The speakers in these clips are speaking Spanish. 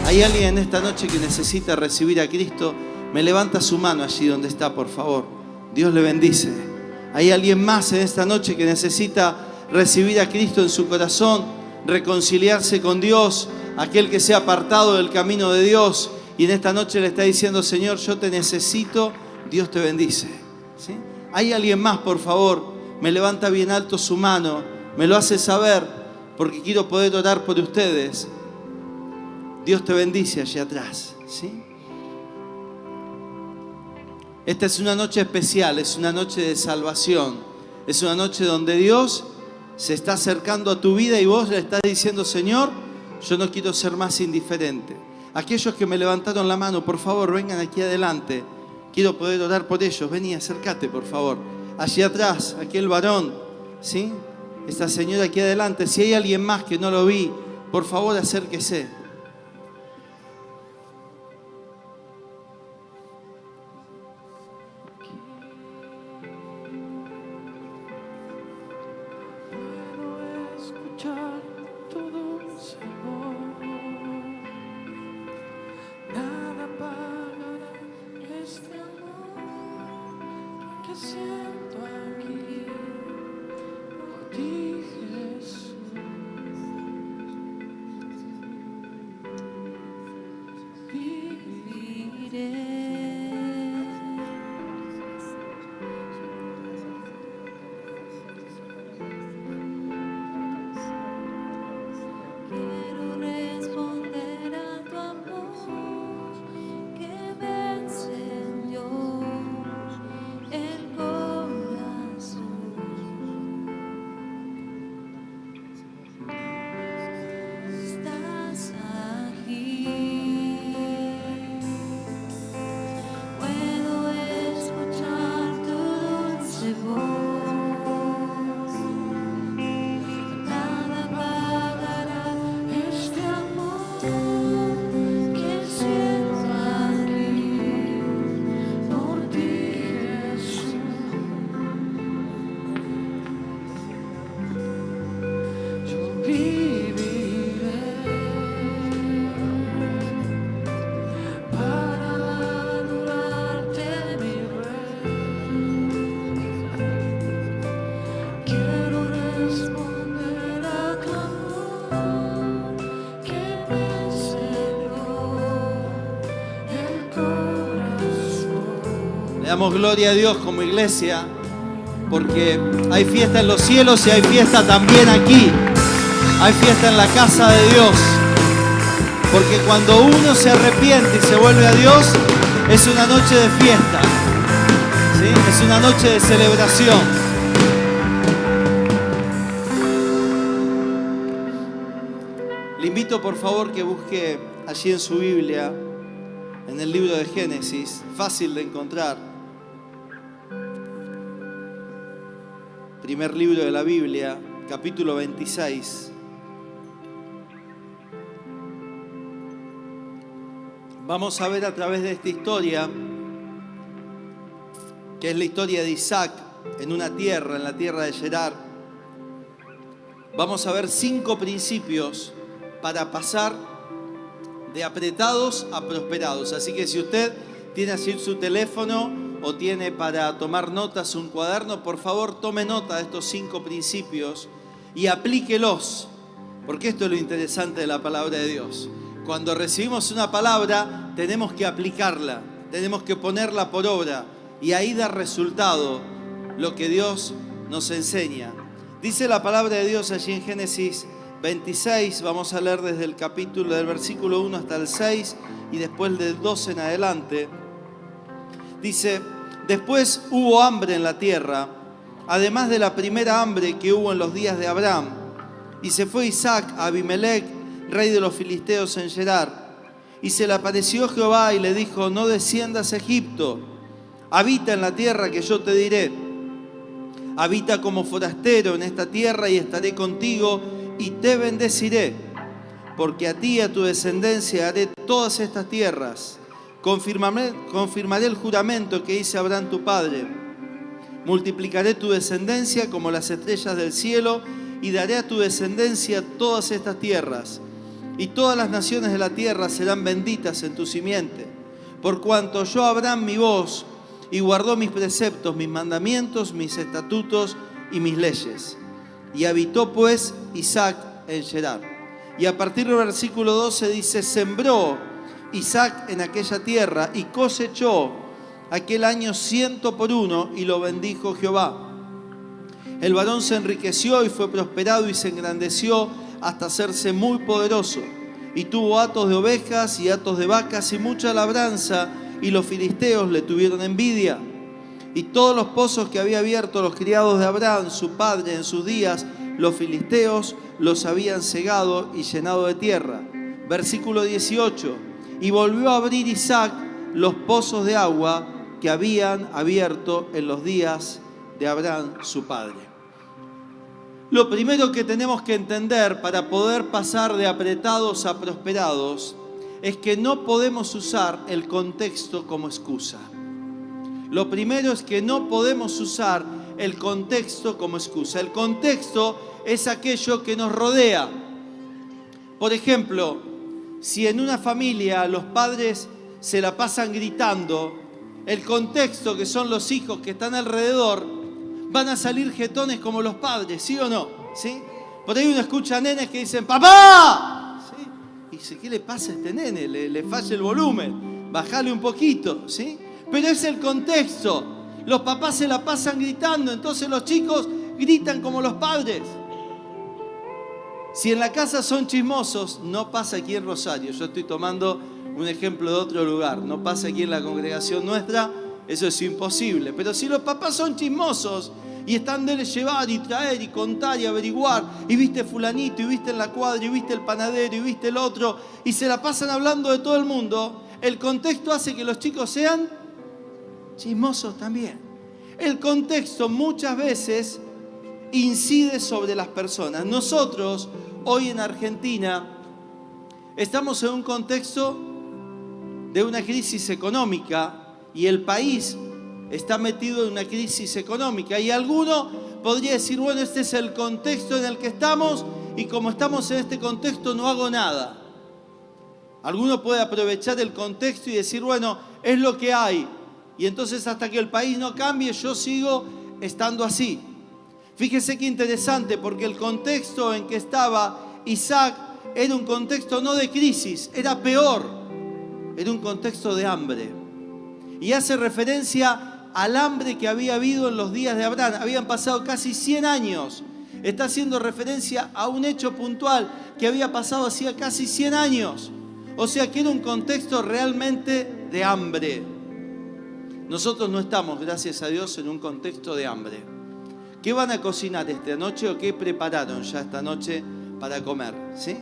¿Hay alguien en esta noche que necesita recibir a Cristo? Me levanta su mano allí donde está, por favor. Dios le bendice. ¿Hay alguien más en esta noche que necesita recibir a Cristo en su corazón, reconciliarse con Dios, aquel que se ha apartado del camino de Dios y en esta noche le está diciendo, Señor, yo te necesito? Dios te bendice. ¿Sí? ¿Hay alguien más, por favor? Me levanta bien alto su mano, me lo hace saber porque quiero poder orar por ustedes. Dios te bendice allí atrás. ¿Sí? Esta es una noche especial, es una noche de salvación. Es una noche donde Dios se está acercando a tu vida y vos le estás diciendo, Señor, yo no quiero ser más indiferente. Aquellos que me levantaron la mano, por favor, vengan aquí adelante. Quiero poder orar por ellos. Vení, acércate, por favor. Allí atrás, aquel varón, ¿sí? Esta señora aquí adelante. Si hay alguien más que no lo vi, por favor, acérquese. Damos gloria a Dios como iglesia, porque hay fiesta en los cielos y hay fiesta también aquí. Hay fiesta en la casa de Dios, porque cuando uno se arrepiente y se vuelve a Dios, es una noche de fiesta, ¿sí? Es una noche de celebración. Le invito por favor que busque allí en su Biblia, en el libro de Génesis, fácil de encontrar. Primer libro de la Biblia, capítulo 26. Vamos a ver a través de esta historia, que es la historia de Isaac en una tierra, en la tierra de Gerar. Vamos a ver 5 principios para pasar de apretados a prosperados. Así que si usted tiene así su teléfono o tiene para tomar notas un cuaderno, por favor tome nota de estos 5 principios y aplíquelos, porque esto es lo interesante de la palabra de Dios. Cuando recibimos una palabra tenemos que aplicarla, tenemos que ponerla por obra y ahí da resultado lo que Dios nos enseña. Dice la palabra de Dios allí en Génesis 26, vamos a leer desde el capítulo del versículo 1 hasta el 6 y después del 12 en adelante. Dice, después hubo hambre en la tierra, además de la primera hambre que hubo en los días de Abraham. Y se fue Isaac a Abimelec, rey de los filisteos en Gerar. Y se le apareció Jehová y le dijo, no desciendas a Egipto, habita en la tierra que yo te diré. Habita como forastero en esta tierra y estaré contigo y te bendeciré, porque a ti y a tu descendencia haré todas estas tierras. Confirmaré el juramento que hice a Abraham tu padre. Multiplicaré tu descendencia como las estrellas del cielo y daré a tu descendencia todas estas tierras. y todas las naciones de la tierra serán benditas en tu simiente. Por cuanto oyó Abraham mi voz y guardó mis preceptos, mis mandamientos, mis estatutos y mis leyes. Y habitó pues Isaac en Gerar. Y a partir del versículo 12 dice, sembró Isaac en aquella tierra y cosechó aquel año 100 por 1 y lo bendijo Jehová. El varón se enriqueció y fue prosperado y se engrandeció hasta hacerse muy poderoso. Y tuvo hatos de ovejas y hatos de vacas y mucha labranza, y los filisteos le tuvieron envidia. Y todos los pozos que había abierto los criados de Abraham, su padre, en sus días, los filisteos los habían cegado y llenado de tierra. Versículo 18. Y volvió a abrir Isaac los pozos de agua que habían abierto en los días de Abraham, su padre. Lo primero que tenemos que entender para poder pasar de apretados a prosperados es que no podemos usar el contexto como excusa. Lo primero es que no podemos usar el contexto como excusa. El contexto es aquello que nos rodea. Por ejemplo, si en una familia los padres se la pasan gritando, el contexto, que son los hijos que están alrededor, van a salir jetones como los padres, ¿sí o no? ¿Sí? Por ahí uno escucha nenes que dicen, ¡papá! ¿Sí? Y dice, ¿qué le pasa a este nene? Le falla el volumen, bájale un poquito, ¿sí? Pero es el contexto. Los papás se la pasan gritando, entonces los chicos gritan como los padres. Si en la casa son chismosos, no pasa aquí en Rosario. Yo estoy tomando un ejemplo de otro lugar. No pasa aquí en la congregación nuestra, eso es imposible. Pero si los papás son chismosos y están de llevar y traer y contar y averiguar, y viste fulanito, y viste en la cuadra, y viste el panadero, y viste el otro, y se la pasan hablando de todo el mundo, el contexto hace que los chicos sean chismosos también. El contexto muchas veces incide sobre las personas. Nosotros, hoy en Argentina, estamos en un contexto de una crisis económica y el país está metido en una crisis económica. Y alguno podría decir, bueno, este es el contexto en el que estamos y como estamos en este contexto no hago nada. Alguno puede aprovechar el contexto y decir, bueno, es lo que hay. Y entonces hasta que el país no cambie, yo sigo estando así. Fíjese qué interesante, porque el contexto en que estaba Isaac era un contexto no de crisis, era peor, era un contexto de hambre. Y hace referencia al hambre que había habido en los días de Abraham. Habían pasado casi 100 años. Está haciendo referencia a un hecho puntual que había pasado hacía casi 100 años. O sea que era un contexto realmente de hambre. Nosotros no estamos, gracias a Dios, en un contexto de hambre. ¿Qué van a cocinar esta noche o qué prepararon ya esta noche para comer? ¿Sí?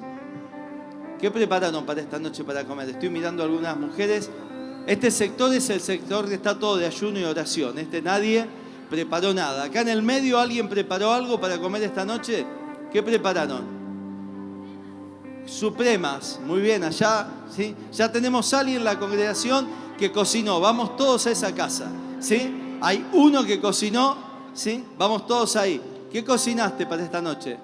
¿Qué prepararon para esta noche para comer? Estoy mirando a algunas mujeres. Este sector es el sector que está todo de ayuno y oración. Nadie preparó nada. Acá en el medio, ¿alguien preparó algo para comer esta noche? ¿Qué prepararon? Supremas. Muy bien, allá, ¿sí? Ya tenemos a alguien en la congregación que cocinó. Vamos todos a esa casa, ¿sí? Hay uno que cocinó, ¿sí? Vamos todos ahí. ¿Qué cocinaste para esta noche?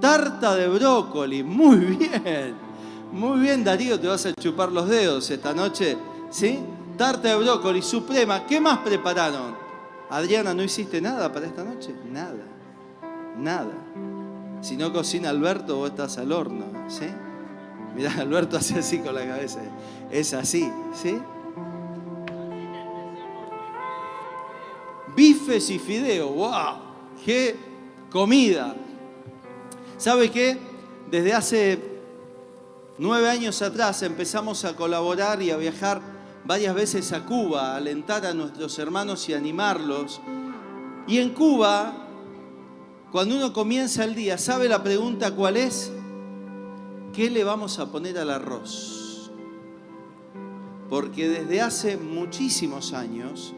Tarta de brócoli. Muy bien. Muy bien, Darío, te vas a chupar los dedos esta noche, ¿sí? Tarta de brócoli, suprema. ¿Qué más prepararon? Adriana, ¿no hiciste nada para esta noche? Nada, nada. Si no cocina Alberto, vos estás al horno, ¿sí? Mirá, Alberto hace así con la cabeza. Es así, ¿sí? Bifes y fideos, ¡wow! ¡Qué comida! ¿Sabe qué? Desde hace 9 años atrás empezamos a colaborar y a viajar varias veces a Cuba, a alentar a nuestros hermanos y animarlos. Y en Cuba, cuando uno comienza el día, ¿sabe la pregunta cuál es? ¿Qué le vamos a poner al arroz? Porque desde hace muchísimos años,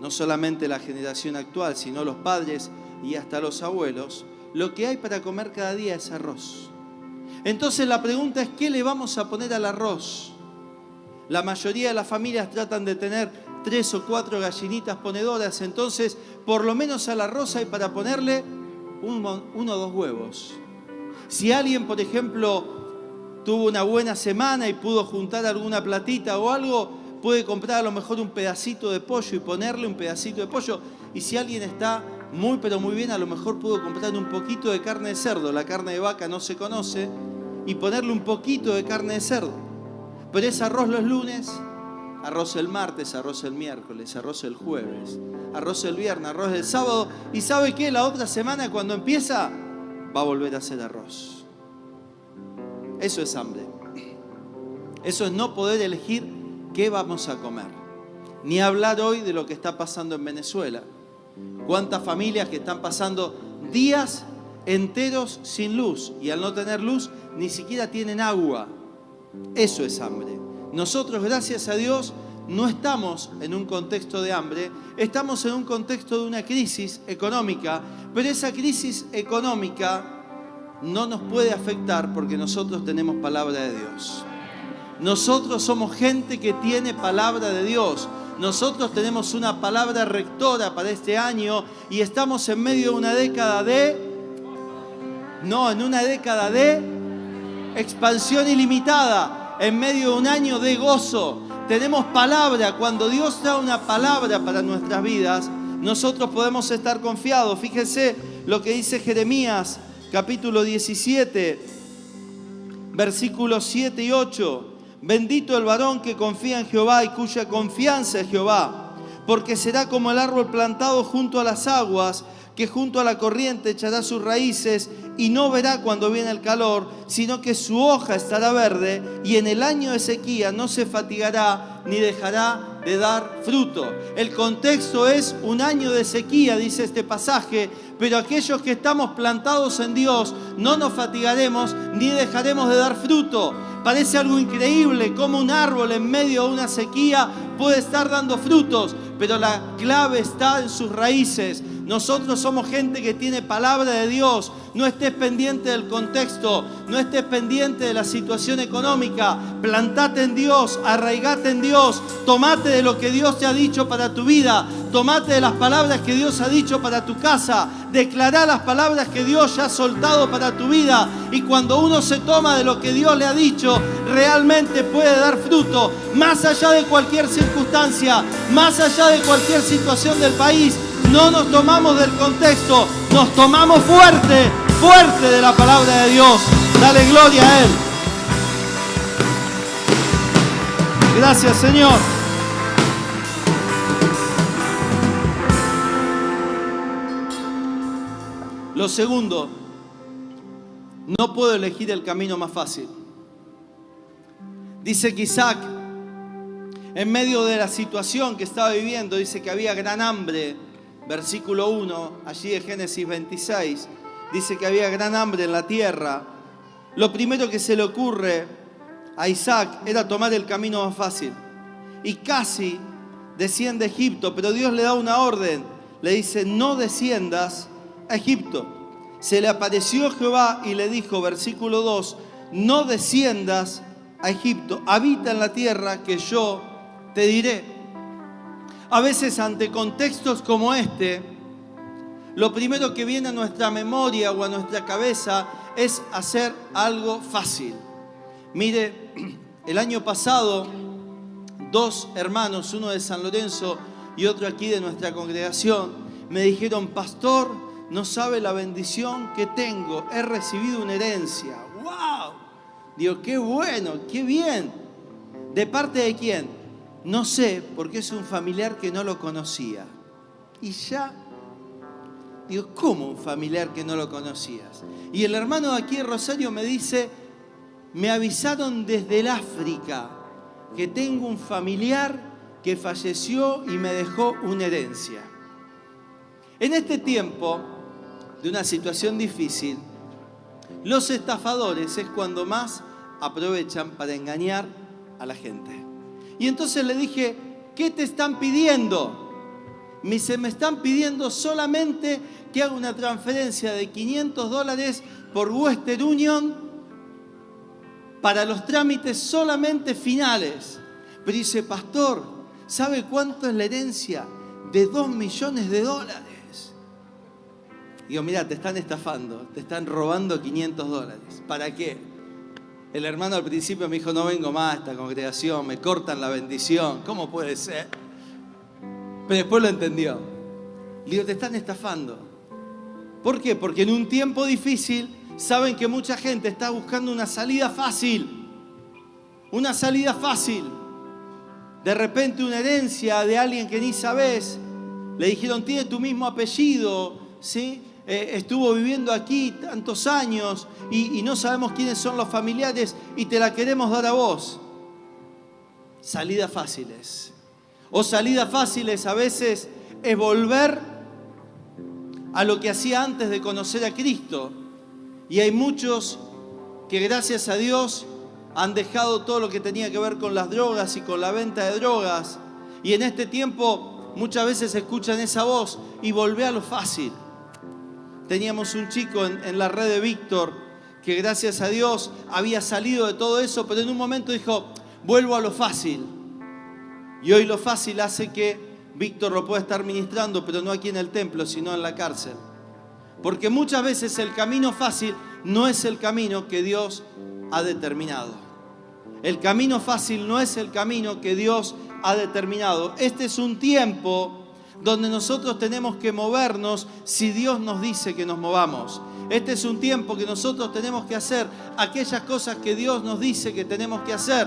no solamente la generación actual, sino los padres y hasta los abuelos, lo que hay para comer cada día es arroz. Entonces la pregunta es, ¿qué le vamos a poner al arroz? La mayoría de las familias tratan de tener 3 o 4 gallinitas ponedoras, entonces por lo menos al arroz hay para ponerle 1 o 2 huevos. Si alguien, por ejemplo, tuvo una buena semana y pudo juntar alguna platita o algo, puede comprar a lo mejor un pedacito de pollo y ponerle un pedacito de pollo. Y si alguien está muy pero muy bien, a lo mejor pudo comprar un poquito de carne de cerdo. La carne de vaca no se conoce, y ponerle un poquito de carne de cerdo. Pero es arroz los lunes, arroz el martes, arroz el miércoles, arroz el jueves, arroz el viernes, arroz el sábado. ¿Y sabe qué? La otra semana, cuando empieza, va a volver a hacer arroz. Eso es hambre. Eso es no poder elegir qué vamos a comer. Ni hablar hoy de lo que está pasando en Venezuela. Cuántas familias que están pasando días enteros sin luz, y al no tener luz ni siquiera tienen agua. Eso es hambre. Nosotros, gracias a Dios, no estamos en un contexto de hambre, estamos en un contexto de una crisis económica, pero esa crisis económica no nos puede afectar porque nosotros tenemos palabra de Dios. Nosotros somos gente que tiene palabra de Dios. Nosotros tenemos una palabra rectora para este año y estamos en medio de una década en una década de expansión ilimitada, en medio de un año de gozo. Tenemos palabra. Cuando Dios da una palabra para nuestras vidas, nosotros podemos estar confiados. Fíjense lo que dice Jeremías, capítulo 17, versículos 7 y 8. Bendito el varón que confía en Jehová y cuya confianza es Jehová, porque será como el árbol plantado junto a las aguas, que junto a la corriente echará sus raíces y no verá cuando viene el calor, sino que su hoja estará verde y en el año de sequía no se fatigará ni dejará de dar fruto. El contexto es un año de sequía, dice este pasaje, pero aquellos que estamos plantados en Dios no nos fatigaremos ni dejaremos de dar fruto. Parece algo increíble cómo un árbol en medio de una sequía puede estar dando frutos, pero la clave está en sus raíces. Nosotros somos gente que tiene palabra de Dios. No estés pendiente del contexto, no estés pendiente de la situación económica. Plantate en Dios, arraigate en Dios, tomate de lo que Dios te ha dicho para tu vida, tomate de las palabras que Dios ha dicho para tu casa, declará las palabras que Dios ya ha soltado para tu vida. Y cuando uno se toma de lo que Dios le ha dicho, realmente puede dar fruto, más allá de cualquier circunstancia, más allá de cualquier situación del país. No nos tomamos del contexto, nos tomamos fuerte de la palabra de Dios. Dale gloria a Él. Gracias, Señor. Lo segundo, no puedo elegir el camino más fácil. Dice que Isaac, en medio de la situación que estaba viviendo, dice que había gran hambre. Versículo 1, allí de Génesis 26, dice que había gran hambre en la tierra. Lo primero que se le ocurre a Isaac era tomar el camino más fácil. Y casi desciende a Egipto, pero Dios le da una orden. Le dice, no desciendas a Egipto. Se le apareció Jehová y le dijo, versículo 2, no desciendas a Egipto, habita en la tierra que yo te diré. A veces ante contextos como este, lo primero que viene a nuestra memoria o a nuestra cabeza es hacer algo fácil. Mire, el año pasado, dos hermanos, uno de San Lorenzo y otro aquí de nuestra congregación, me dijeron, pastor, no sabe la bendición que tengo, he recibido una herencia. ¡Wow! Digo, qué bueno, qué bien. ¿De parte de quién? No sé, porque es un familiar que no lo conocía. Y ya, digo, ¿cómo un familiar que no lo conocías? Y el hermano de aquí de Rosario me dice, me avisaron desde el África que tengo un familiar que falleció y me dejó una herencia. En este tiempo de una situación difícil, los estafadores es cuando más aprovechan para engañar a la gente. Y entonces le dije, ¿qué te están pidiendo? Me dice, me están pidiendo solamente que haga una transferencia de $500 por Western Union para los trámites solamente finales. Pero dice, pastor, ¿sabe cuánto es la herencia? De $2 millones. Digo, mira, te están estafando, te están robando $500. ¿Para qué? El hermano al principio me dijo, no vengo más a esta congregación, me cortan la bendición. ¿Cómo puede ser? Pero después lo entendió. Le digo, te están estafando. ¿Por qué? Porque en un tiempo difícil saben que mucha gente está buscando una salida fácil. Una salida fácil. De repente una herencia de alguien que ni sabes. Le dijeron, tiene tu mismo apellido, ¿sí? Estuvo viviendo aquí tantos años y no sabemos quiénes son los familiares y te la queremos dar a vos. Salidas fáciles. O salidas fáciles a veces es volver a lo que hacía antes de conocer a Cristo. Y hay muchos que gracias a Dios han dejado todo lo que tenía que ver con las drogas y con la venta de drogas. Y en este tiempo muchas veces escuchan esa voz y volvé a lo fácil. Teníamos un chico en la red de Víctor que gracias a Dios había salido de todo eso, pero en un momento dijo, vuelvo a lo fácil. Y hoy lo fácil hace que Víctor lo pueda estar ministrando, pero no aquí en el templo, sino en la cárcel. Porque muchas veces el camino fácil no es el camino que Dios ha determinado. El camino fácil no es el camino que Dios ha determinado. Este es un tiempo donde nosotros tenemos que movernos si Dios nos dice que nos movamos. Este es un tiempo que nosotros tenemos que hacer aquellas cosas que Dios nos dice que tenemos que hacer.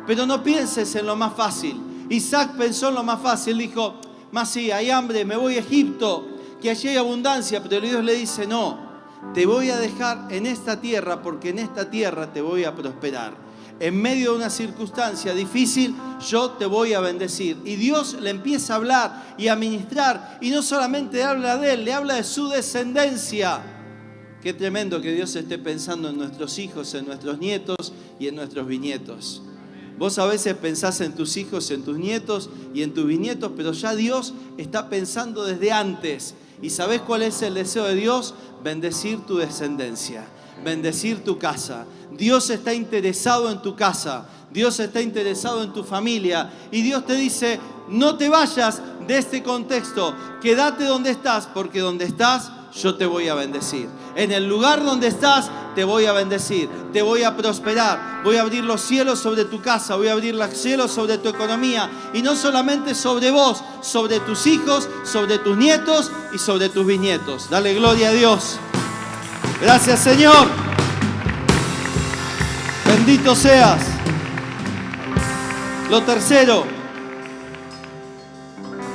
Pero no pienses en lo más fácil. Isaac pensó en lo más fácil, dijo, más sí, hay hambre, me voy a Egipto, que allí hay abundancia, pero Dios le dice, no, te voy a dejar en esta tierra porque en esta tierra te voy a prosperar. En medio de una circunstancia difícil, yo te voy a bendecir. Y Dios le empieza a hablar y a ministrar, y no solamente habla de él, le habla de su descendencia. Qué tremendo que Dios esté pensando en nuestros hijos, en nuestros nietos y en nuestros bisnietos. Vos a veces pensás en tus hijos, en tus nietos y en tus bisnietos, pero ya Dios está pensando desde antes. ¿Y sabés cuál es el deseo de Dios? Bendecir tu descendencia, bendecir tu casa. Dios está interesado en tu casa, Dios está interesado en tu familia. Y Dios te dice, no te vayas de este contexto, quédate donde estás, porque donde estás yo te voy a bendecir. En el lugar donde estás, te voy a bendecir, te voy a prosperar, voy a abrir los cielos sobre tu casa, voy a abrir los cielos sobre tu economía, y no solamente sobre vos, sobre tus hijos, sobre tus nietos y sobre tus bisnietos. Dale gloria a Dios. Gracias, Señor. Bendito seas. Lo tercero,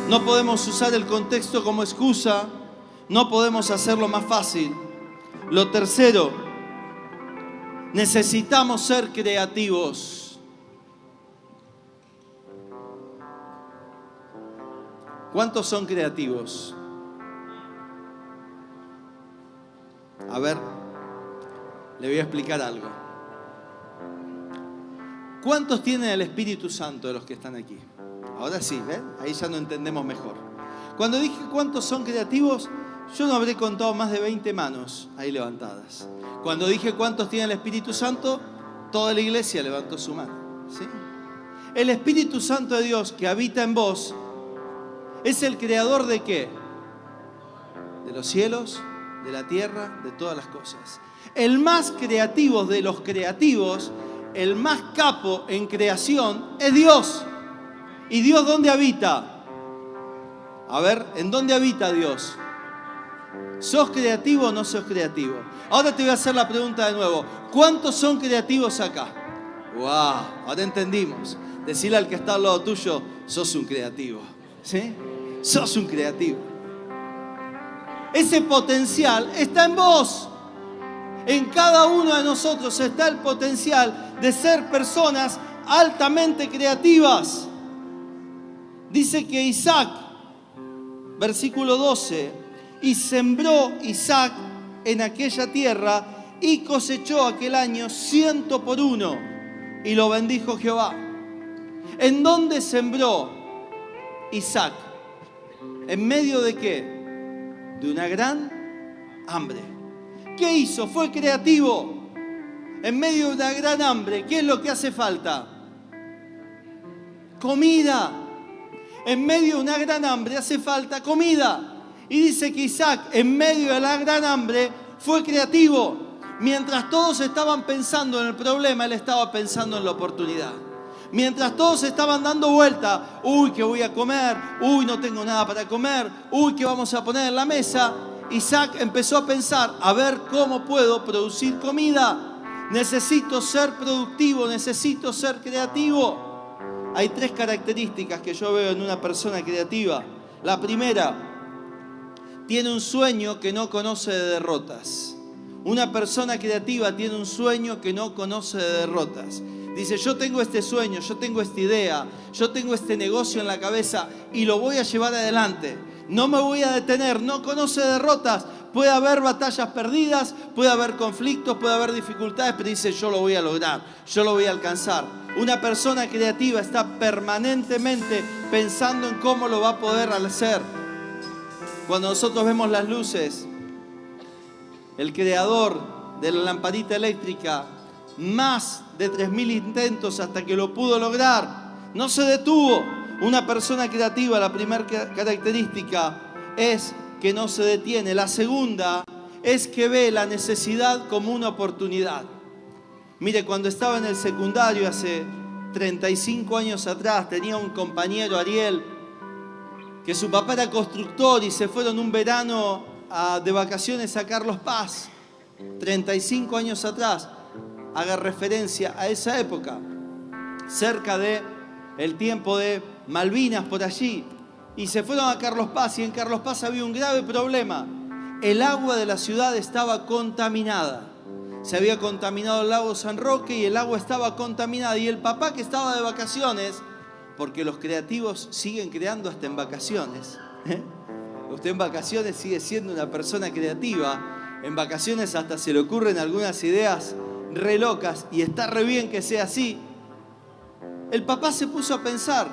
no podemos usar el contexto como excusa, no podemos hacerlo más fácil. Lo tercero, necesitamos ser creativos. ¿Cuántos son creativos? A ver, le voy a explicar algo. ¿Cuántos tienen el Espíritu Santo de los que están aquí? Ahora sí, ¿ven? Ahí ya no entendemos mejor. Cuando dije cuántos son creativos, yo no habré contado más de 20 manos ahí levantadas. Cuando dije cuántos tienen el Espíritu Santo, toda la iglesia levantó su mano. ¿Sí? El Espíritu Santo de Dios que habita en vos es el creador ¿de qué? De los cielos, de la tierra, de todas las cosas. El más creativo de los creativos, el más capo en creación es Dios. ¿Y Dios dónde habita? A ver, ¿en dónde habita Dios? ¿Sos creativo o no sos creativo? Ahora te voy a hacer la pregunta de nuevo. ¿Cuántos son creativos acá? ¡Wow! Ahora entendimos. Decirle al que está al lado tuyo, sos un creativo. ¿Sí? Sos un creativo. Ese potencial está en vos. En cada uno de nosotros está el potencial de ser personas altamente creativas. Dice que Isaac, versículo 12, y sembró Isaac en aquella tierra y cosechó aquel año 100 por 1 y lo bendijo Jehová. ¿En dónde sembró Isaac? ¿En medio de qué? De una gran hambre. ¿Qué hizo? Fue creativo. En medio de una gran hambre, ¿qué es lo que hace falta? Comida. En medio de una gran hambre hace falta comida. Y dice que Isaac, en medio de la gran hambre, fue creativo. Mientras todos estaban pensando en el problema, él estaba pensando en la oportunidad. Mientras todos estaban dando vuelta, uy, ¿qué voy a comer? Uy, no tengo nada para comer. Uy, ¿qué vamos a poner en la mesa? Isaac empezó a pensar, a ver cómo puedo producir comida. Necesito ser productivo, necesito ser creativo. Hay 3 características que yo veo en una persona creativa. La primera, tiene un sueño que no conoce de derrotas. Una persona creativa tiene un sueño que no conoce de derrotas. Dice, yo tengo este sueño, yo tengo esta idea, yo tengo este negocio en la cabeza y lo voy a llevar adelante. No me voy a detener, no conoce derrotas. Puede haber batallas perdidas, puede haber conflictos, puede haber dificultades, pero dice, yo lo voy a lograr, yo lo voy a alcanzar. Una persona creativa está permanentemente pensando en cómo lo va a poder hacer. Cuando nosotros vemos las luces, el creador de la lamparita eléctrica, más de 3.000 intentos hasta que lo pudo lograr. No se detuvo. Una persona creativa, la primera característica es que no se detiene. La segunda es que ve la necesidad como una oportunidad. Mire, cuando estaba en el secundario hace 35 años atrás, tenía un compañero, Ariel, que su papá era constructor y se fueron un verano de vacaciones a Carlos Paz. 35 años atrás. Haga referencia a esa época, cerca de el tiempo de Malvinas, por allí, y se fueron a Carlos Paz, y en Carlos Paz había un grave problema. El agua de la ciudad estaba contaminada. Se había contaminado el lago San Roque y el agua estaba contaminada, y el papá, que estaba de vacaciones, porque los creativos siguen creando hasta en vacaciones, Usted en vacaciones sigue siendo una persona creativa. En vacaciones hasta se le ocurren algunas ideas re locas y está re bien que sea así. El papá se puso a pensar,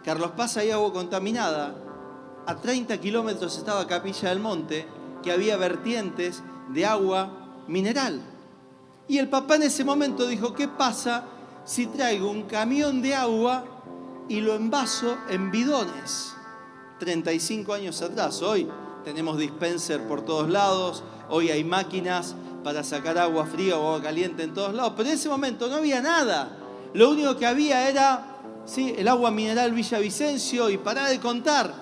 Carlos Paz hay agua contaminada, a 30 kilómetros estaba Capilla del Monte, que había vertientes de agua mineral. Y el papá en ese momento dijo, ¿qué pasa si traigo un camión de agua y lo envaso en bidones? 35 años atrás, hoy tenemos dispenser por todos lados, hoy hay máquinas para sacar agua fría o agua caliente en todos lados, pero en ese momento no había nada. Lo único que había era el agua mineral Villavicencio y pará de contar.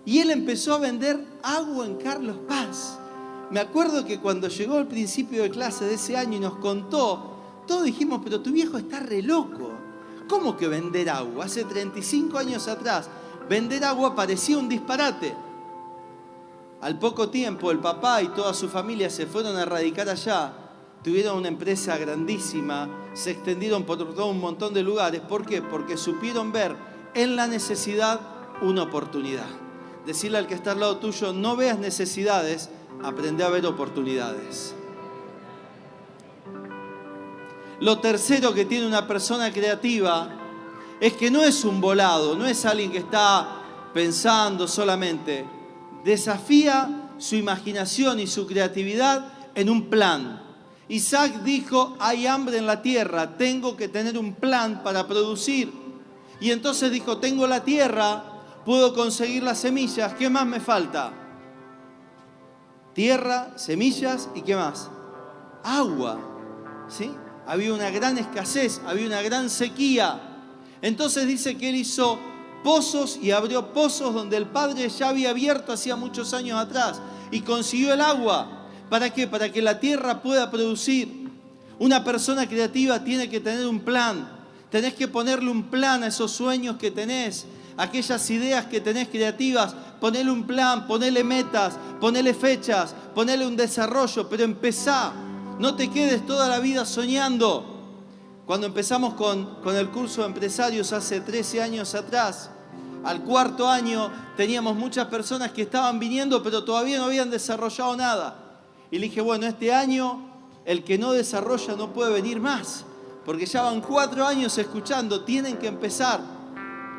Y él empezó a vender agua en Carlos Paz. Me acuerdo que cuando llegó al principio de clase de ese año y nos contó, todos dijimos, pero tu viejo está re loco. ¿Cómo que vender agua? Hace 35 años atrás, vender agua parecía un disparate. Al poco tiempo, el papá y toda su familia se fueron a radicar allá. Tuvieron una empresa grandísima, se extendieron por todo un montón de lugares. ¿Por qué? Porque supieron ver en la necesidad una oportunidad. Decirle al que está al lado tuyo, no veas necesidades, aprende a ver oportunidades. Lo tercero que tiene una persona creativa es que no es un volado, no es alguien que está pensando solamente. Desafía su imaginación y su creatividad en un plan. Isaac dijo, hay hambre en la tierra, tengo que tener un plan para producir. Y entonces dijo, tengo la tierra, puedo conseguir las semillas, ¿qué más me falta? Tierra, semillas y ¿qué más? Agua, ¿sí? Había una gran escasez, había una gran sequía. Entonces dice que él hizo pozos y abrió pozos donde el padre ya había abierto hacía muchos años atrás y consiguió el agua. ¿Para qué? Para que la tierra pueda producir. Una persona creativa tiene que tener un plan. Tenés que ponerle un plan a esos sueños que tenés, aquellas ideas que tenés creativas. Ponele un plan, ponele metas, ponele fechas, ponele un desarrollo, pero empezá. No te quedes toda la vida soñando. Cuando empezamos con el curso de empresarios hace 13 años atrás, al cuarto año teníamos muchas personas que estaban viniendo, pero todavía no habían desarrollado nada. Y le dije, bueno, este año el que no desarrolla no puede venir más, porque ya van 4 años escuchando, tienen que empezar.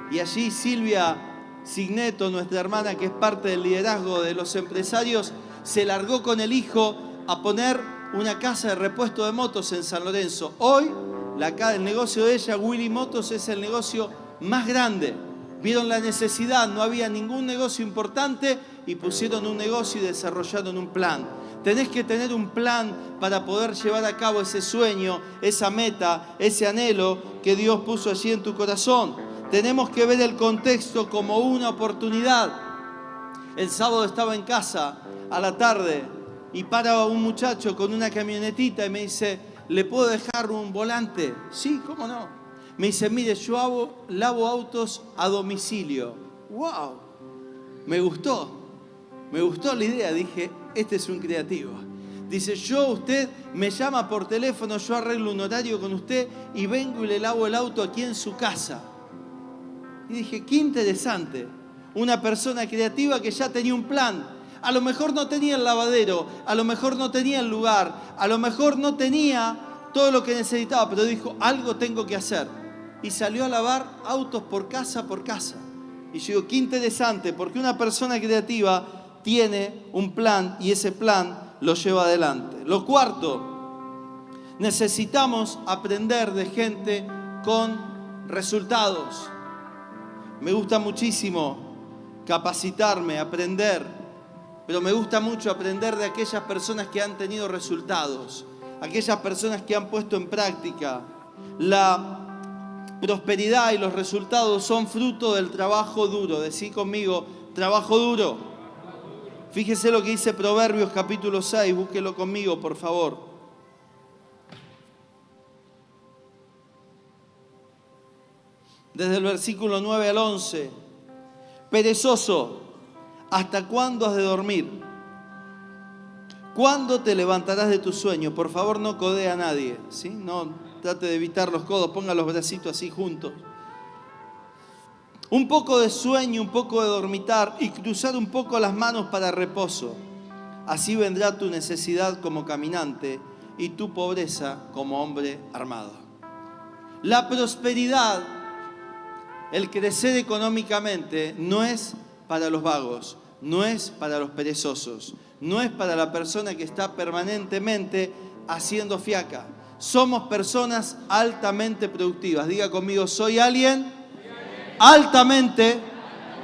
Y allí Silvia Signeto, nuestra hermana que es parte del liderazgo de los empresarios, se largó con el hijo a poner una casa de repuesto de motos en San Lorenzo. Hoy el negocio de ella, Willy Motos, es el negocio más grande vieron la necesidad, no había ningún negocio importante y pusieron un negocio y desarrollaron un plan. Tenés que tener un plan para poder llevar a cabo ese sueño, esa meta, ese anhelo que Dios puso allí en tu corazón. Tenemos que ver el contexto como una oportunidad. El sábado estaba en casa a la tarde y para un muchacho con una camionetita y me dice, ¿le puedo dejar un volante? Sí, ¿cómo no? Me dice, mire, yo lavo autos a domicilio. ¡Wow! Me gustó la idea. Dije, este es un creativo. Dice, usted me llama por teléfono, yo arreglo un horario con usted y vengo y le lavo el auto aquí en su casa. Y dije, qué interesante. Una persona creativa que ya tenía un plan. A lo mejor no tenía el lavadero, a lo mejor no tenía el lugar, a lo mejor no tenía todo lo que necesitaba, pero dijo, algo tengo que hacer. Y salió a lavar autos por casa. Y yo digo, qué interesante, porque una persona creativa tiene un plan y ese plan lo lleva adelante. Lo cuarto, necesitamos aprender de gente con resultados. Me gusta muchísimo capacitarme, aprender, pero me gusta mucho aprender de aquellas personas que han tenido resultados, aquellas personas que han puesto en práctica. La prosperidad y los resultados son fruto del trabajo duro. Decí conmigo, trabajo duro. Fíjese lo que dice Proverbios capítulo 6, búsquelo conmigo, por favor. Desde el versículo 9 al 11. Perezoso, ¿hasta cuándo has de dormir? ¿Cuándo te levantarás de tu sueño? Por favor, no codee a nadie, ¿sí? No trate de evitar los codos, ponga los bracitos así juntos. Un poco de sueño, un poco de dormitar y cruzar un poco las manos para reposo. Así vendrá tu necesidad como caminante y tu pobreza como hombre armado. La prosperidad, el crecer económicamente, no es para los vagos, no es para los perezosos, no es para la persona que está permanentemente haciendo fiaca. Somos personas altamente productivas. Diga conmigo, soy alguien altamente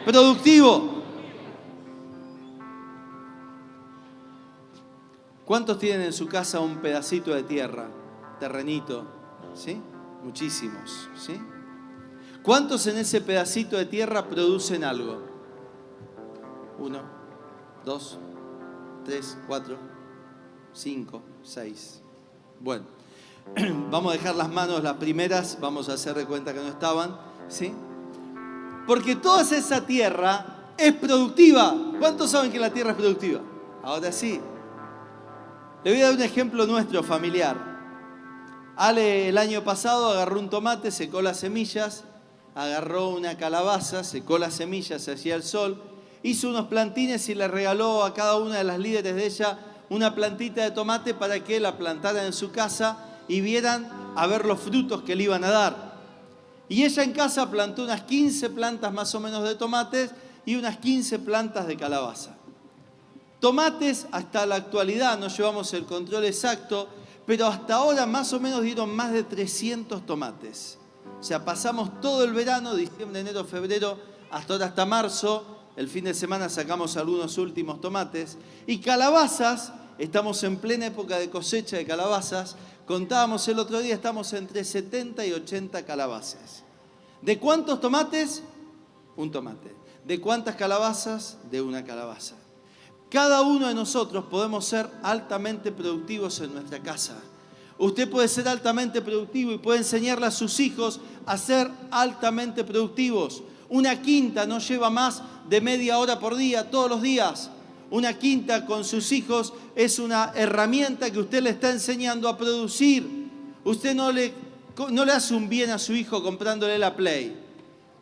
productivo. ¿Cuántos tienen en su casa un pedacito de tierra, terrenito? ¿Sí? Muchísimos, ¿sí? ¿Cuántos en ese pedacito de tierra producen algo? 1, 2, 3, 4, 5, 6. Bueno, vamos a dejar las manos, las primeras, vamos a hacer de cuenta que no estaban, ¿sí? Porque toda esa tierra es productiva. ¿Cuántos saben que la tierra es productiva? Ahora sí. Le voy a dar un ejemplo nuestro, familiar. Ale el año pasado agarró un tomate, secó las semillas, agarró una calabaza, secó las semillas, se hacía el sol, hizo unos plantines y le regaló a cada una de las líderes de ella una plantita de tomate para que la plantaran en su casa y vieran a ver los frutos que le iban a dar. Y ella en casa plantó unas 15 plantas más o menos de tomates y unas 15 plantas de calabaza. Tomates hasta la actualidad, no llevamos el control exacto, pero hasta ahora más o menos dieron más de 300 tomates. O sea, pasamos todo el verano, diciembre, enero, febrero, hasta ahora hasta marzo. El fin de semana sacamos algunos últimos tomates. Y calabazas, estamos en plena época de cosecha de calabazas. Contábamos el otro día, estamos entre 70 y 80 calabazas. ¿De cuántos tomates? Un tomate. ¿De cuántas calabazas? De una calabaza. Cada uno de nosotros podemos ser altamente productivos en nuestra casa. Usted puede ser altamente productivo y puede enseñarle a sus hijos a ser altamente productivos. Una quinta no lleva más de media hora por día, todos los días. Una quinta con sus hijos es una herramienta que usted le está enseñando a producir. Usted no le hace un bien a su hijo comprándole la Play.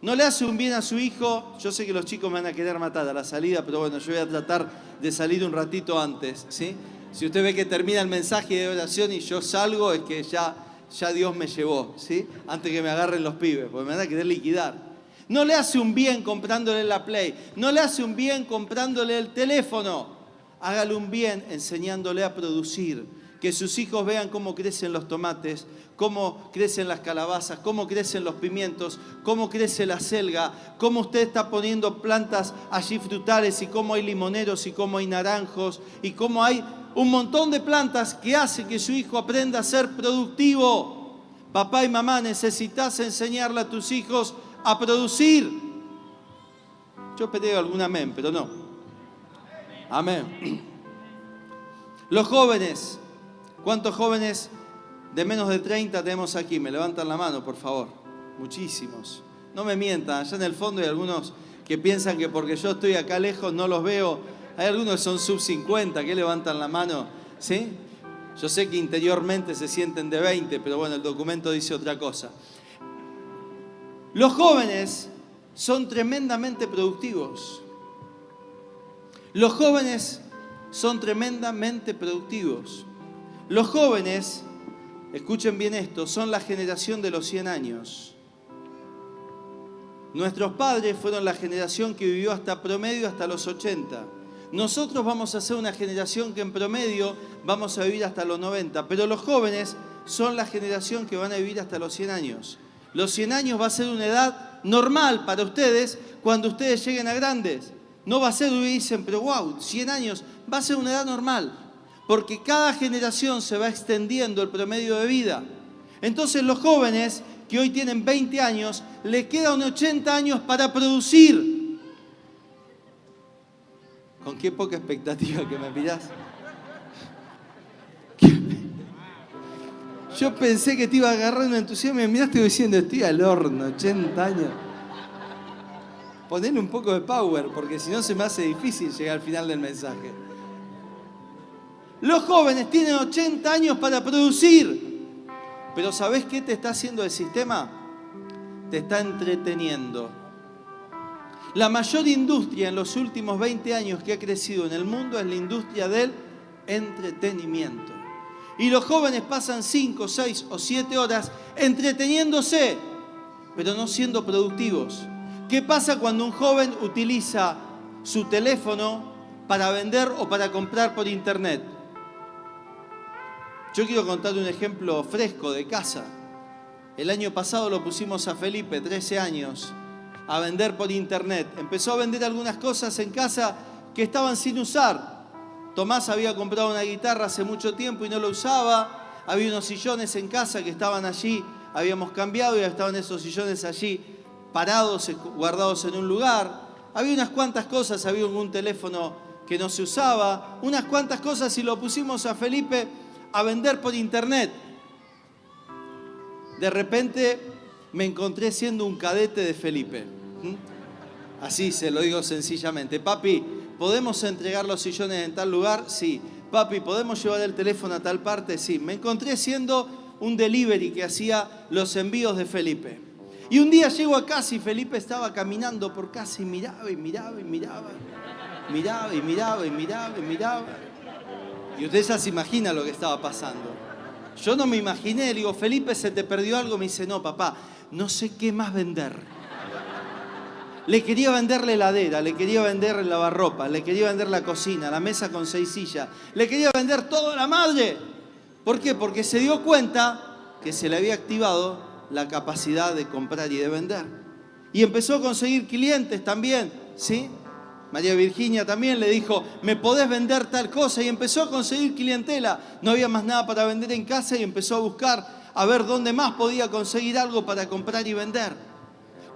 No le hace un bien a su hijo. Yo sé que los chicos me van a querer matar a la salida, pero bueno, yo voy a tratar de salir un ratito antes, ¿sí? Si usted ve que termina el mensaje de oración y yo salgo, es que ya Dios me llevó, ¿sí? Antes que me agarren los pibes, porque me van a querer liquidar. No le hace un bien comprándole la Play. No le hace un bien comprándole el teléfono. Hágale un bien enseñándole a producir. que sus hijos vean cómo crecen los tomates, cómo crecen las calabazas, cómo crecen los pimientos, cómo crece la selga, cómo usted está poniendo plantas allí frutales y cómo hay limoneros y cómo hay naranjos y cómo hay un montón de plantas que hace que su hijo aprenda a ser productivo. Papá y mamá, necesitas enseñarle a tus hijos a producir. Yo esperé algún amén, pero no. Amén. Los jóvenes, ¿cuántos jóvenes de menos de 30 tenemos aquí? Me levantan la mano, por favor. Muchísimos. No me mientan, allá en el fondo hay algunos que piensan que porque yo estoy acá lejos no los veo. Hay algunos que son sub 50 que levantan la mano, ¿sí? Yo sé que interiormente se sienten de 20, pero bueno, el documento dice otra cosa. Los jóvenes son tremendamente productivos. Los jóvenes son tremendamente productivos. Los jóvenes, escuchen bien esto, son la generación de los 100 años. Nuestros padres fueron la generación que vivió hasta promedio hasta los 80. Nosotros vamos a ser una generación que en promedio vamos a vivir hasta los 90, pero los jóvenes son la generación que van a vivir hasta los 100 años. Los 100 años va a ser una edad normal para ustedes cuando ustedes lleguen a grandes. No va a ser, dicen, pero wow, 100 años, va a ser una edad normal, porque cada generación se va extendiendo el promedio de vida. Entonces los jóvenes que hoy tienen 20 años, les quedan 80 años para producir. ¿Con qué poca expectativa que me mirás? Yo pensé que te iba a agarrar un entusiasmo y me miraste diciendo, estoy al horno, 80 años. Ponle un poco de power, porque si no se me hace difícil llegar al final del mensaje. Los jóvenes tienen 80 años para producir. Pero ¿sabés qué te está haciendo el sistema? Te está entreteniendo. La mayor industria en los últimos 20 años que ha crecido en el mundo es la industria del entretenimiento. Y los jóvenes pasan 5, 6 o 7 horas entreteniéndose, pero no siendo productivos. ¿Qué pasa cuando un joven utiliza su teléfono para vender o para comprar por internet? Yo quiero contar un ejemplo fresco de casa. El año pasado lo pusimos a Felipe, 13 años, a vender por internet. Empezó a vender algunas cosas en casa que estaban sin usar. Tomás había comprado una guitarra hace mucho tiempo y no lo usaba. Había unos sillones en casa que estaban allí, habíamos cambiado y estaban esos sillones allí parados, guardados en un lugar. Había unas cuantas cosas, había un teléfono que no se usaba, unas cuantas cosas y lo pusimos a Felipe a vender por internet. De repente me encontré siendo un cadete de Felipe. Así se lo digo sencillamente. Papi, ¿podemos entregar los sillones en tal lugar? Sí. Papi, ¿podemos llevar el teléfono a tal parte? Sí. Me encontré siendo un delivery que hacía los envíos de Felipe. Y un día llego a casa y Felipe estaba caminando por casa y miraba y miraba y miraba. Miraba y miraba y miraba y miraba. Y usted ya se imagina lo que estaba pasando. Yo no me imaginé, le digo, Felipe, ¿se te perdió algo? Me dice, no, papá, no sé qué más vender. Le quería vender la heladera, le quería vender el lavarropa, le quería vender la cocina, la mesa con 6 sillas. Le quería vender todo a la madre. ¿Por qué? Porque se dio cuenta que se le había activado la capacidad de comprar y de vender. Y empezó a conseguir clientes también, ¿sí? María Virginia también le dijo, ¿me podés vender tal cosa? Y empezó a conseguir clientela. No había más nada para vender en casa y empezó a buscar a ver dónde más podía conseguir algo para comprar y vender.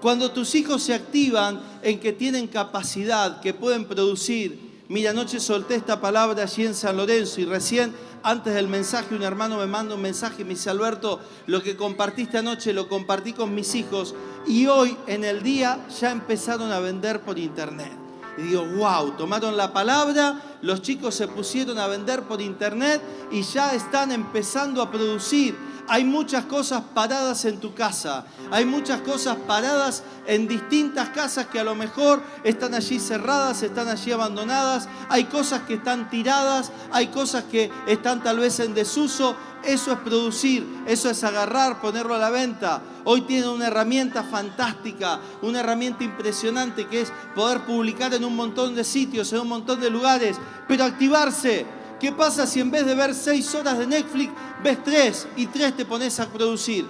Cuando tus hijos se activan en que tienen capacidad, que pueden producir. Mira, anoche solté esta palabra allí en San Lorenzo y recién, antes del mensaje, un hermano me manda un mensaje y me dice, Alberto, lo que compartiste anoche lo compartí con mis hijos y hoy en el día ya empezaron a vender por internet. Y digo, wow, tomaron la palabra, los chicos se pusieron a vender por internet y ya están empezando a producir. Hay muchas cosas paradas en tu casa, hay muchas cosas paradas en distintas casas que a lo mejor están allí cerradas, están allí abandonadas, hay cosas que están tiradas, hay cosas que están tal vez en desuso. Eso es producir, eso es agarrar, ponerlo a la venta. Hoy tienen una herramienta fantástica, una herramienta impresionante que es poder publicar en un montón de sitios, en un montón de lugares, pero activarse. ¿Qué pasa si en vez de ver 6 horas de Netflix, ves 3 y 3 te pones a producir?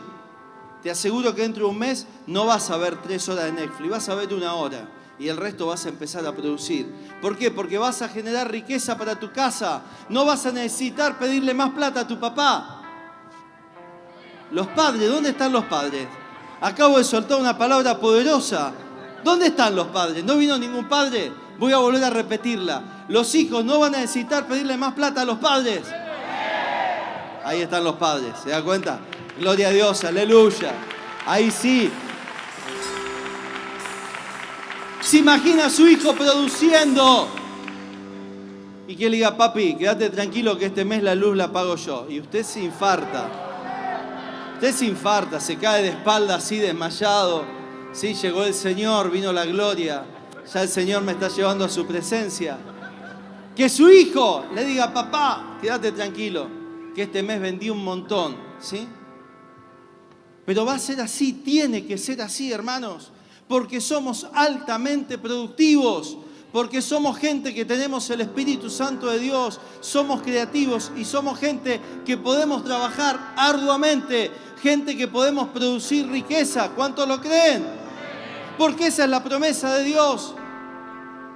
Te aseguro que dentro de un mes no vas a ver 3 horas de Netflix, vas a ver 1 hora y el resto vas a empezar a producir. ¿Por qué? Porque vas a generar riqueza para tu casa. No vas a necesitar pedirle más plata a tu papá. Los padres, ¿dónde están los padres? Acabo de soltar una palabra poderosa. ¿Dónde están los padres? ¿No vino ningún padre? Voy a volver a repetirla. Los hijos no van a necesitar pedirle más plata a los padres. Ahí están los padres, ¿se da cuenta? Gloria a Dios, aleluya. Ahí sí. Se imagina a su hijo produciendo. Y que le diga, papi, quédate tranquilo que este mes la luz la pago yo. Y usted se infarta. Usted se infarta, se cae de espalda así desmayado. Sí, llegó el Señor, vino la gloria. Ya el Señor me está llevando a su presencia. Que su hijo le diga, papá, quédate tranquilo, que este mes vendí un montón, ¿sí? Pero va a ser así, tiene que ser así, hermanos, porque somos altamente productivos, porque somos gente que tenemos el Espíritu Santo de Dios, somos creativos y somos gente que podemos trabajar arduamente, gente que podemos producir riqueza. ¿Cuántos lo creen? Porque esa es la promesa de Dios.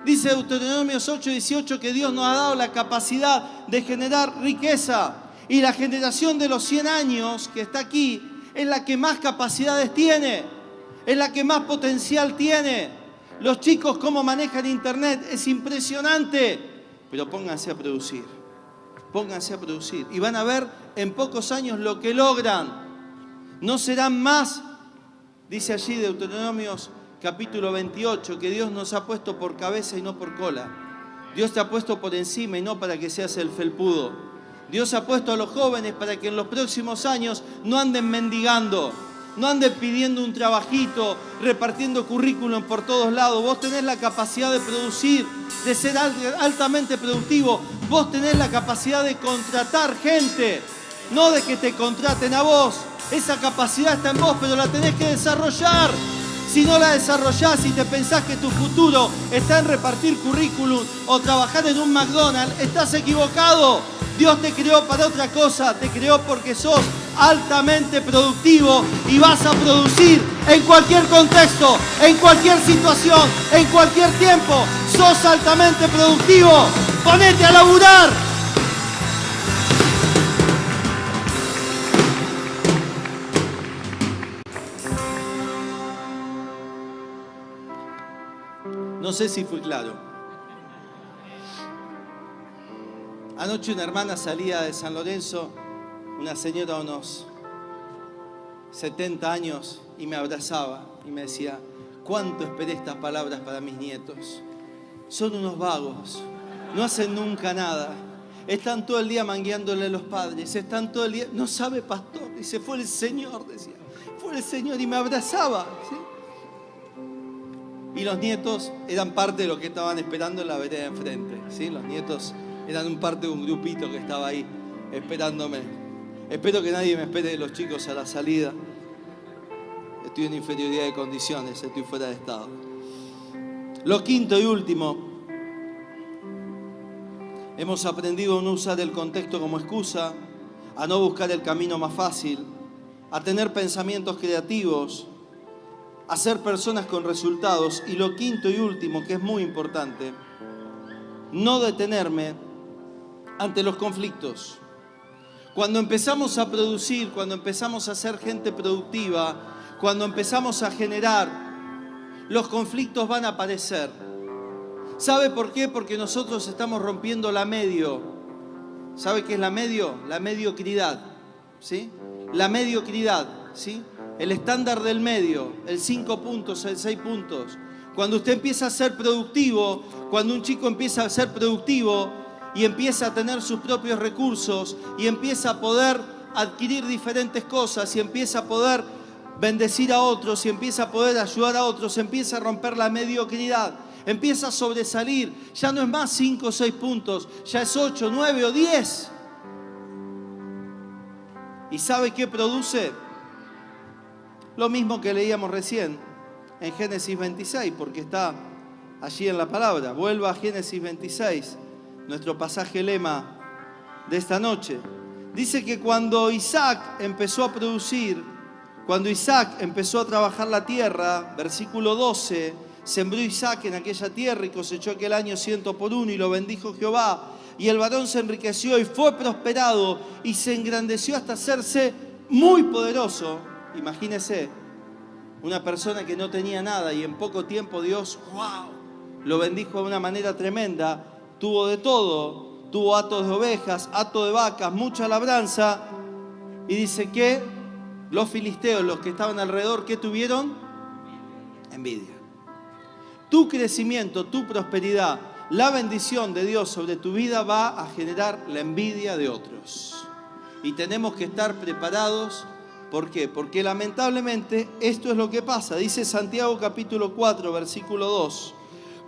Dice Deuteronomio 8:18 que Dios nos ha dado la capacidad de generar riqueza. Y la generación de los 100 años que está aquí es la que más capacidades tiene, es la que más potencial tiene. Los chicos cómo manejan internet es impresionante, pero pónganse a producir, y van a ver en pocos años lo que logran. No serán más, dice allí Deuteronomios capítulo 28, que Dios nos ha puesto por cabeza y no por cola. Dios te ha puesto por encima y no para que seas el felpudo. Dios ha puesto a los jóvenes para que en los próximos años no anden mendigando, no anden pidiendo un trabajito, repartiendo currículum por todos lados. Vos tenés la capacidad de producir, de ser altamente productivo. Vos tenés la capacidad de contratar gente, no de que te contraten a vos. Esa capacidad está en vos, pero la tenés que desarrollar. Si no la desarrollás y te pensás que tu futuro está en repartir currículum o trabajar en un McDonald's, estás equivocado. Dios te creó para otra cosa, te creó porque sos altamente productivo y vas a producir en cualquier contexto, en cualquier situación, en cualquier tiempo. Sos altamente productivo. Ponete a laburar. No sé si fui claro. Anoche una hermana salía de San Lorenzo, una señora de unos 70 años, y me abrazaba y me decía, ¿cuánto esperé estas palabras para mis nietos? Son unos vagos, no hacen nunca nada, están todo el día mangueándole a los padres, están todo el día, no sabe pastor, dice, fue el Señor, decía, fue el Señor, y me abrazaba, ¿sí? Y los nietos eran parte de lo que estaban esperando en la vereda de enfrente, ¿sí? Los nietos eran parte de un grupito que estaba ahí esperándome. Espero que nadie me espere de los chicos a la salida. Estoy en inferioridad de condiciones, estoy fuera de estado. Lo quinto y último, hemos aprendido a no usar el contexto como excusa, a no buscar el camino más fácil, a tener pensamientos creativos, a ser personas con resultados. Y lo quinto y último, que es muy importante, no detenerme ante los conflictos. Cuando empezamos a producir, cuando empezamos a ser gente productiva, cuando empezamos a generar, los conflictos van a aparecer. ¿Sabe por qué? Porque nosotros estamos rompiendo la medio. ¿Sabe qué es la medio? La mediocridad, ¿sí? La mediocridad, ¿sí? El estándar del medio, el 5 puntos, el 6 puntos. Cuando usted empieza a ser productivo, cuando un chico empieza a ser productivo y empieza a tener sus propios recursos y empieza a poder adquirir diferentes cosas y empieza a poder bendecir a otros y empieza a poder ayudar a otros, empieza a romper la mediocridad, empieza a sobresalir. Ya no es más 5 o 6 puntos, ya es 8, 9 o 10. ¿Y sabe qué produce? Lo mismo que leíamos recién en Génesis 26, porque está allí en la palabra. Vuelva a Génesis 26, nuestro pasaje lema de esta noche. Dice que cuando Isaac empezó a producir, cuando Isaac empezó a trabajar la tierra, versículo 12, sembró Isaac en aquella tierra y cosechó aquel año 100 por 1 y lo bendijo Jehová. Y el varón se enriqueció y fue prosperado y se engrandeció hasta hacerse muy poderoso. Imagínese, una persona que no tenía nada y en poco tiempo Dios, wow, lo bendijo de una manera tremenda. Tuvo de todo, tuvo hatos de ovejas, hatos de vacas, mucha labranza. Y dice que los filisteos, los que estaban alrededor, ¿qué tuvieron? Envidia. Tu crecimiento, tu prosperidad, la bendición de Dios sobre tu vida va a generar la envidia de otros. Y tenemos que estar preparados. ¿Por qué? Porque lamentablemente esto es lo que pasa. Dice Santiago capítulo 4, versículo 2.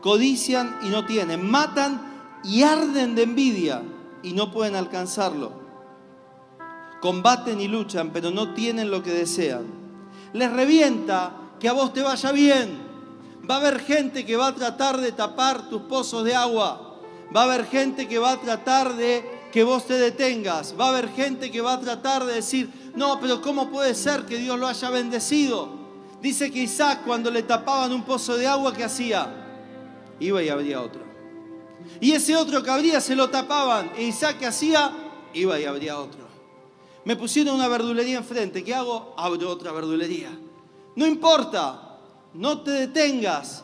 Codician y no tienen, matan y arden de envidia y no pueden alcanzarlo. Combaten y luchan, pero no tienen lo que desean. Les revienta que a vos te vaya bien. Va a haber gente que va a tratar de tapar tus pozos de agua. Va a haber gente que va a tratar de que vos te detengas. Va a haber gente que va a tratar de decir, no, pero ¿cómo puede ser que Dios lo haya bendecido? Dice que Isaac, cuando le tapaban un pozo de agua, ¿qué hacía? Iba y abría otro. Y ese otro que abría se lo tapaban. E Isaac, ¿qué hacía? Iba y abría otro. Me pusieron una verdulería enfrente. ¿Qué hago? Abro otra verdulería. No importa, no te detengas.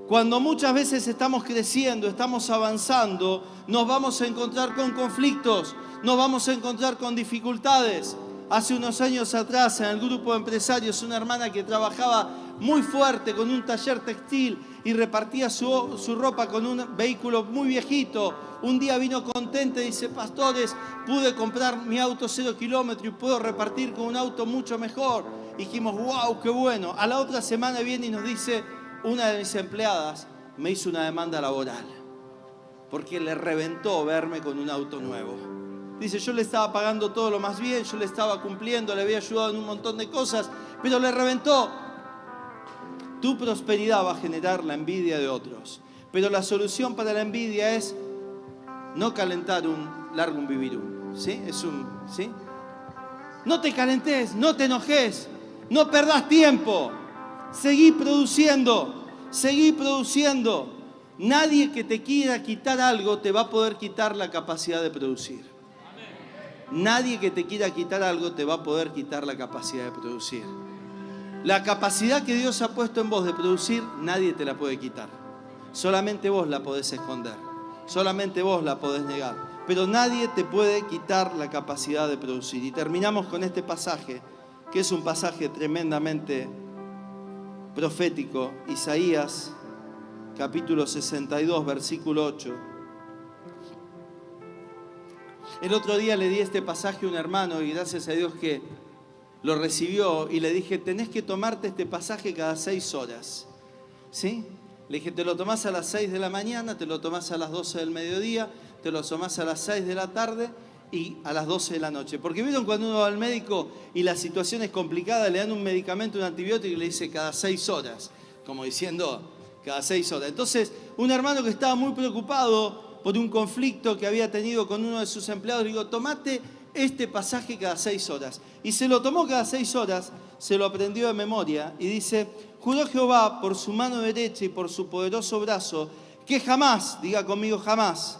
Cuando muchas veces estamos creciendo, estamos avanzando, nos vamos a encontrar con conflictos, nos vamos a encontrar con dificultades. Hace unos años atrás, en el grupo de empresarios, una hermana que trabajaba muy fuerte con un taller textil y repartía su ropa con un vehículo muy viejito. Un día vino contenta y dice, pastores, pude comprar mi auto 0 kilómetros y puedo repartir con un auto mucho mejor. Y dijimos, wow, qué bueno. A la otra semana viene y nos dice, una de mis empleadas me hizo una demanda laboral porque le reventó verme con un auto nuevo. Dice, yo le estaba pagando todo lo más bien, yo le estaba cumpliendo, le había ayudado en un montón de cosas, pero le reventó. Tu prosperidad va a generar la envidia de otros. Pero la solución para la envidia es no calentar un vivirún. ¿Sí? ¿Sí? No te calentes, no te enojes, no perdás tiempo. Seguí produciendo, seguí produciendo. Nadie que te quiera quitar algo te va a poder quitar la capacidad de producir. Nadie que te quiera quitar algo te va a poder quitar la capacidad de producir. La capacidad que Dios ha puesto en vos de producir, nadie te la puede quitar. Solamente vos la podés esconder. Solamente vos la podés negar. Pero nadie te puede quitar la capacidad de producir. Y terminamos con este pasaje, que es un pasaje tremendamente profético. Isaías, capítulo 62, versículo 8. El otro día le di este pasaje a un hermano y gracias a Dios que lo recibió y le dije, tenés que tomarte este pasaje cada 6 horas. ¿Sí? Le dije, te lo tomás a las 6 de la mañana, te lo tomás a las 12 del mediodía, te lo tomás a las 6 de la tarde y a las 12 de la noche. Porque vieron cuando uno va al médico y la situación es complicada, le dan un medicamento, un antibiótico y le dice cada 6 horas, como diciendo cada 6 horas. Entonces, un hermano que estaba muy preocupado por un conflicto que había tenido con uno de sus empleados, le digo, tomate este pasaje cada 6 horas. Y se lo tomó cada 6 horas, se lo aprendió de memoria y dice, juró Jehová por su mano derecha y por su poderoso brazo, que jamás, diga conmigo jamás,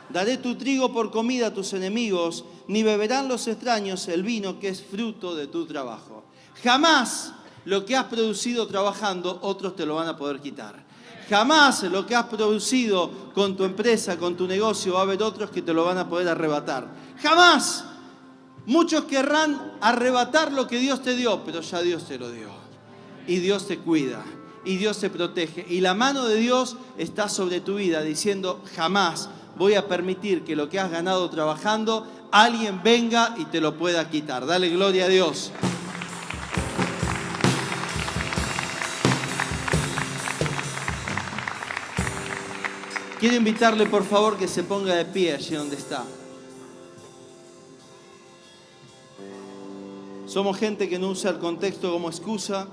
daré tu trigo por comida a tus enemigos, ni beberán los extraños el vino que es fruto de tu trabajo. Jamás lo que has producido trabajando, otros te lo van a poder quitar. Jamás lo que has producido con tu empresa, con tu negocio, va a haber otros que te lo van a poder arrebatar. Jamás. Muchos querrán arrebatar lo que Dios te dio, pero ya Dios te lo dio. Y Dios te cuida, y Dios te protege. Y la mano de Dios está sobre tu vida, diciendo, jamás voy a permitir que lo que has ganado trabajando, alguien venga y te lo pueda quitar. Dale gloria a Dios. Quiero invitarle, por favor, que se ponga de pie allí donde está. Somos gente que no usa el contexto como excusa.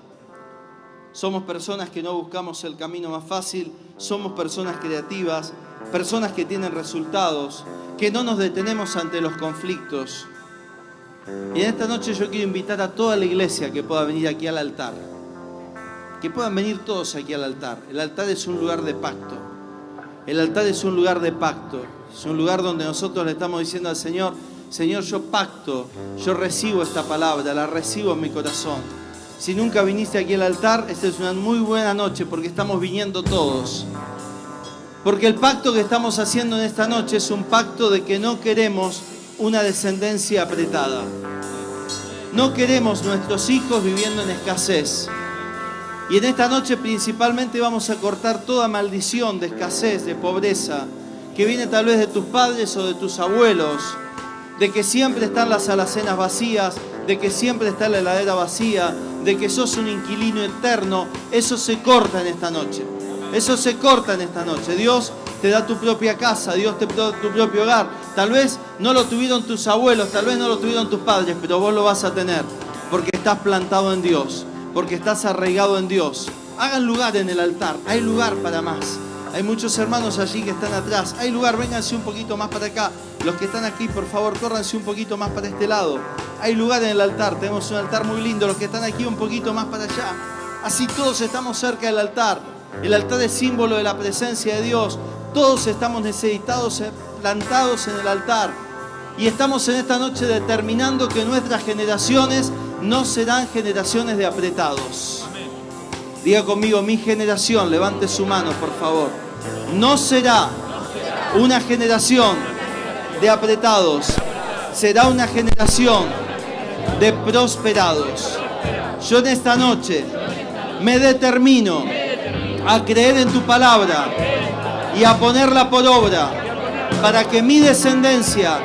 Somos personas que no buscamos el camino más fácil. Somos personas creativas. personas que tienen resultados, que no nos detenemos ante los conflictos. Y en esta noche yo quiero invitar a toda la iglesia que pueda venir aquí al altar. Que puedan venir todos aquí al altar. El altar es un lugar de pacto. El altar es un lugar de pacto. Es un lugar donde nosotros le estamos diciendo al Señor: Señor, yo pacto, yo recibo esta palabra, la recibo en mi corazón. Si nunca viniste aquí al altar, esta es una muy buena noche porque estamos viniendo todos. Porque el pacto que estamos haciendo en esta noche es un pacto de que no queremos una descendencia apretada. No queremos nuestros hijos viviendo en escasez. Y en esta noche principalmente vamos a cortar toda maldición de escasez, de pobreza, que viene tal vez de tus padres o de tus abuelos, de que siempre están las alacenas vacías, de que siempre está la heladera vacía, de que sos un inquilino eterno. Eso se corta en esta noche. Eso se corta en esta noche. Dios te da tu propia casa, Dios te da tu propio hogar. Tal vez no lo tuvieron tus abuelos, tal vez no lo tuvieron tus padres, pero vos lo vas a tener, porque estás plantado en Dios, porque estás arraigado en Dios. Hagan lugar en el altar, hay lugar para más. Hay muchos hermanos allí que están atrás. Hay lugar, vénganse un poquito más para acá. Los que están aquí, por favor, córranse un poquito más para este lado. Hay lugar en el altar, tenemos un altar muy lindo. Los que están aquí un poquito más para allá. Así todos estamos cerca del altar. El altar es símbolo de la presencia de Dios. Todos estamos necesitados, plantados en el altar. Y estamos en esta noche determinando que nuestras generaciones no serán generaciones de apretados. Amén. Diga conmigo, mi generación, levante su mano, por favor. No será una generación de apretados, será una generación de prosperados. Yo en esta noche me determino a creer en tu palabra y a ponerla por obra para que mi descendencia,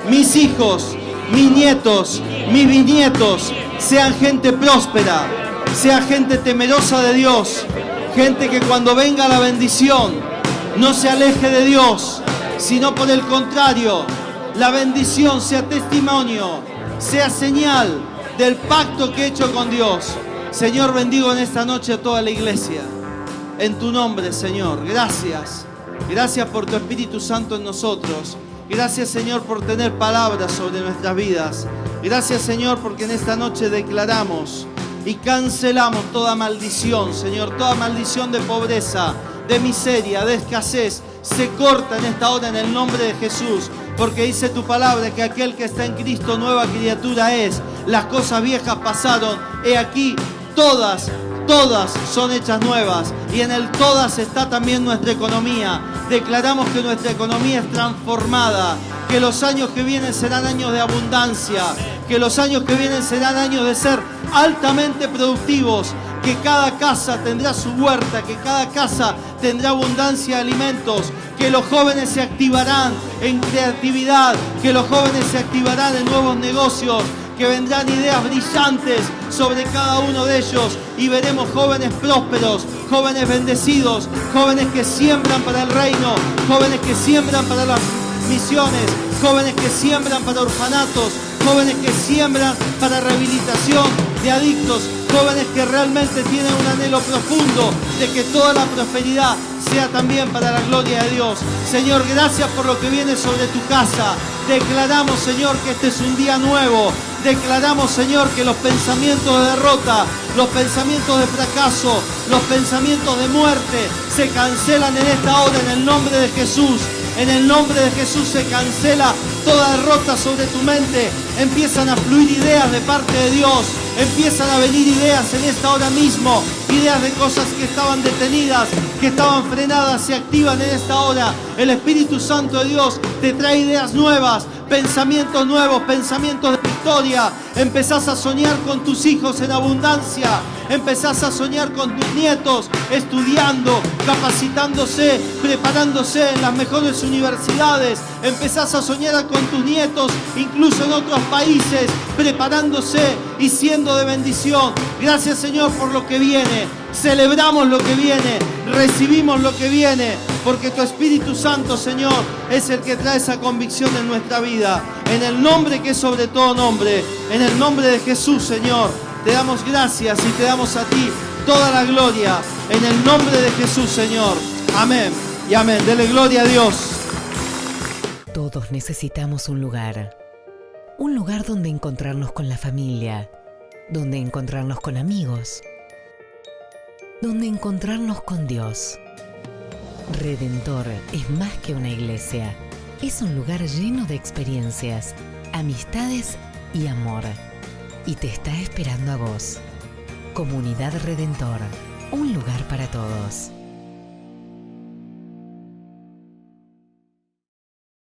mis hijos, mis nietos, mis bisnietos sean gente próspera, sea gente temerosa de Dios, gente que cuando venga la bendición no se aleje de Dios, sino por el contrario, la bendición sea testimonio, sea señal del pacto que he hecho con Dios. Señor, bendigo en esta noche a toda la iglesia. En tu nombre, Señor, gracias. Gracias por tu Espíritu Santo en nosotros. Gracias, Señor, por tener palabras sobre nuestras vidas. Gracias, Señor, porque en esta noche declaramos y cancelamos toda maldición, Señor, toda maldición de pobreza, de miseria, de escasez. Se corta en esta hora en el nombre de Jesús, porque dice tu palabra que aquel que está en Cristo nueva criatura es. Las cosas viejas pasaron, he aquí, todas son hechas nuevas, y en el todas está también nuestra economía. Declaramos que nuestra economía es transformada, que los años que vienen serán años de abundancia, que los años que vienen serán años de ser altamente productivos, que cada casa tendrá su huerta, que cada casa tendrá abundancia de alimentos, que los jóvenes se activarán en creatividad, que los jóvenes se activarán en nuevos negocios, que vendrán ideas brillantes sobre cada uno de ellos y veremos jóvenes prósperos, jóvenes bendecidos, jóvenes que siembran para el reino, jóvenes que siembran para las misiones, jóvenes que siembran para orfanatos, jóvenes que siembran para rehabilitación de adictos, jóvenes que realmente tienen un anhelo profundo de que toda la prosperidad sea también para la gloria de Dios. Señor, gracias por lo que viene sobre tu casa. Declaramos, Señor, que este es un día nuevo. Declaramos, Señor, que los pensamientos de derrota, los pensamientos de fracaso, los pensamientos de muerte se cancelan en esta hora en el nombre de Jesús. En el nombre de Jesús se cancela toda derrota sobre tu mente. Empiezan a fluir ideas de parte de Dios. Empiezan a venir ideas en esta hora mismo. Ideas de cosas que estaban detenidas, que estaban frenadas, se activan en esta hora. El Espíritu Santo de Dios te trae ideas nuevas, pensamientos nuevos, pensamientos de victoria. Empezás a soñar con tus hijos en abundancia. Empezás a soñar con tus nietos estudiando, capacitándose, preparándose en las mejores universidades. Empezás a soñar con tus nietos incluso en otros países, preparándose y siendo de bendición. Gracias, Señor, por lo que viene. Celebramos lo que viene, recibimos lo que viene, porque tu Espíritu Santo, Señor, es el que trae esa convicción en nuestra vida. En el nombre que es sobre todo nombre, en el nombre de Jesús, Señor, te damos gracias y te damos a ti toda la gloria. En el nombre de Jesús, Señor. Amén. y amén. Dele gloria a Dios. Todos necesitamos un lugar donde encontrarnos con la familia, donde encontrarnos con amigos, donde encontrarnos con Dios. Redentor es más que una iglesia, es un lugar lleno de experiencias, amistades y amor. Y te está esperando a vos. Comunidad Redentor, un lugar para todos.